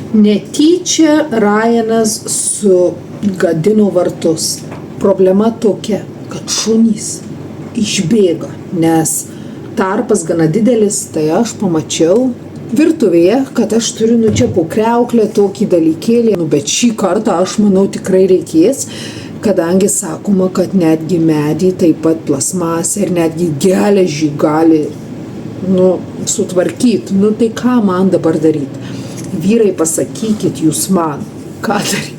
Netyčia Ryanas sugadino vartus. Problema tokia, kad šunys išbėga, nes tarpas gana didelis, tai aš pamačiau virtuvėje, kad aš turiu čia po kriauklę tokį dalykėlį, bet šį kartą aš manau tikrai reikės, kadangi sakoma, kad netgi medį, taip pat plasmasę ir netgi geležį gali sutvarkyti. Tai ką man dabar daryti? Vyrai, pasakykit jūs man, ką daryti.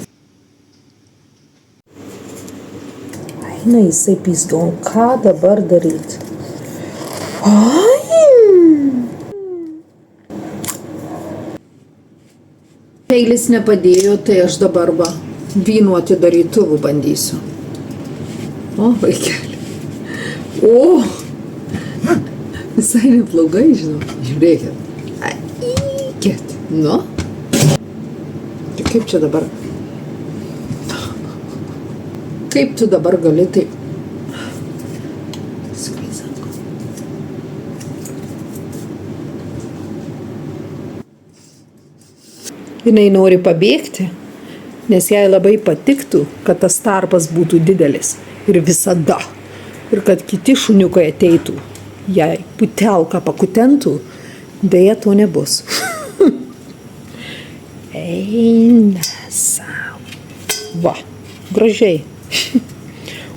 Eina jisai pizgiau, ką dabar daryti? Peilis nepadėjo, tai aš dabar vyno atidarytuvų bandysiu. Vaikeli. Visai neblogai, žiūrėkit. Eikit. Tai kaip čia dabar? Kaip tu dabar gali taip? Jinai nori pabėgti, nes jai labai patiktų, kad tas tarpas būtų didelis ir visada. Ir kad kiti šuniukai ateitų, jai putelką pakutentų, deja to nebus. Eina savo. Gražiai.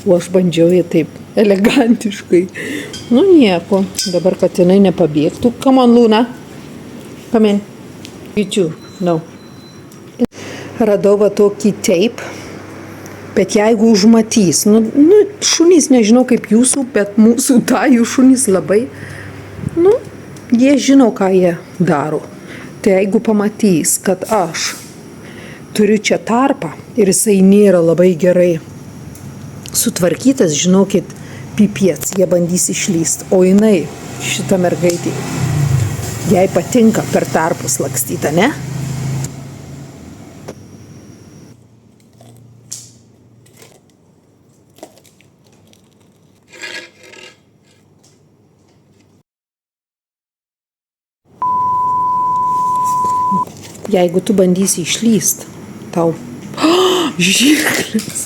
O aš bandžiau jį taip elegantiškai. Nieko. Dabar, kad jinai nepabėgtų. Come on, Luna. Come in. You too. No. Radau tokį teip. Bet jeigu užmatys, šunys, nežinau kaip jūsų, bet mūsų tajų šunys labai, jie žino, ką jie daro. Tai jeigu pamatys, kad aš turiu čia tarpą ir jisai nėra labai gerai sutvarkytas, žinokit, pipiec, jie bandys išlyst. O jinai, šita mergaitė, jai patinka per tarpus lakstyta, ne? Jeigu tu bandysi išlyst, tau... Žirklis!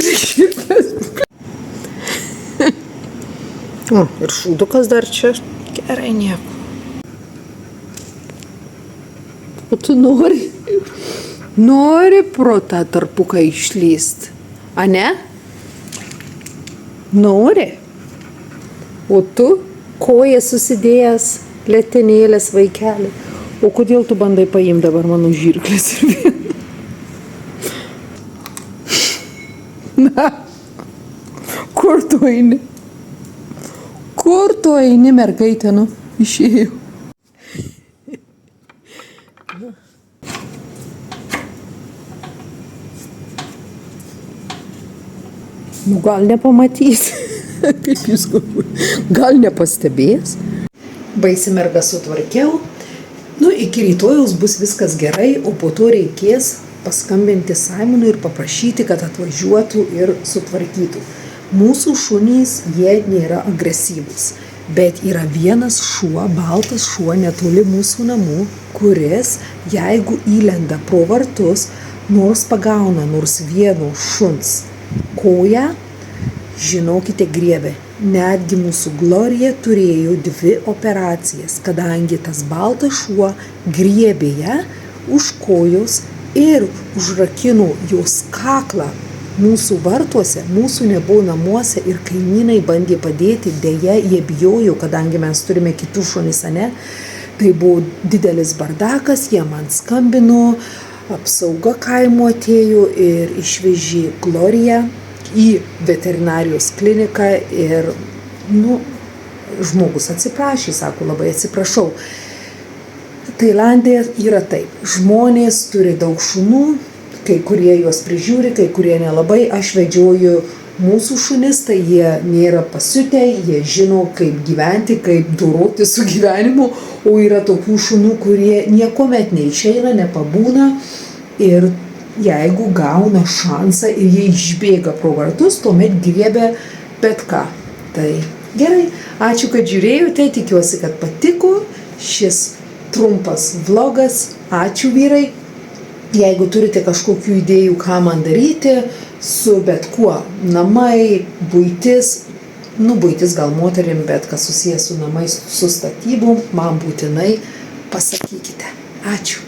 Žirklis! Ir šūdukas dar čia. Gerai, nieko. O tu nori pro tą tarpuką išlyst, a ne? Nori? O tu koją susidėjęs letenėlės vaikelį. O kodėl tu bandai paimti dabar mano žirklės ir vieną? Na, kur tu eini? Kur tu eini, mergaitė, išėjau. Gal nepamatys, kaip jūs galvojate, gal nepastebės. Baisi merga sutvarkiau. Iki rytojaus bus viskas gerai, o po to reikės paskambinti Simonui ir paprašyti, kad atvažiuotų ir sutvarkytų. Mūsų šunys, jie nėra agresyvūs, bet yra vienas šuo, baltas šuo netoli mūsų namų, kuris, jeigu įlenda pro vartus, nors pagauna nors vieno šuns koją, žinokite, griebė. Netgi mūsų Glorija turėjo 2 operacijas, kadangi tas baltas šuo griebė ją už kojos ir užrakino jos kaklą mūsų vartuose, mūsų nebuvo namuose ir kaimynai bandė padėti, deja, jie bijojo, kadangi mes turime kitų šunis, ne? Tai buvo didelis bardakas, jie man skambino, apsauga kaimo atėjo ir išvežė Gloriją į veterinarijos kliniką ir, žmogus atsiprašė, sako, labai atsiprašau. Tailande yra taip, žmonės turi daug šunų, kai kurie juos prižiūri, kai kurie nelabai. Aš vedžioju mūsų šunis, tai jie nėra pasiutę, jie žino, kaip gyventi, kaip doroti su gyvenimu, o yra tokių šunų, kurie niekuomet neišeina, nepabūna ir jeigu gauna šansą ir jie išbėga pro vartus, tuomet griebia bet ką. Tai gerai, ačiū, kad žiūrėjote, tikiuosi, kad patiko šis trumpas vlogas. Ačiū vyrai. Jeigu turite kažkokių idėjų, ką man daryti, su bet kuo, namai, buitis, buitis gal moterim, bet kas susijęs su namais, su statybom, man būtinai pasakykite. Ačiū.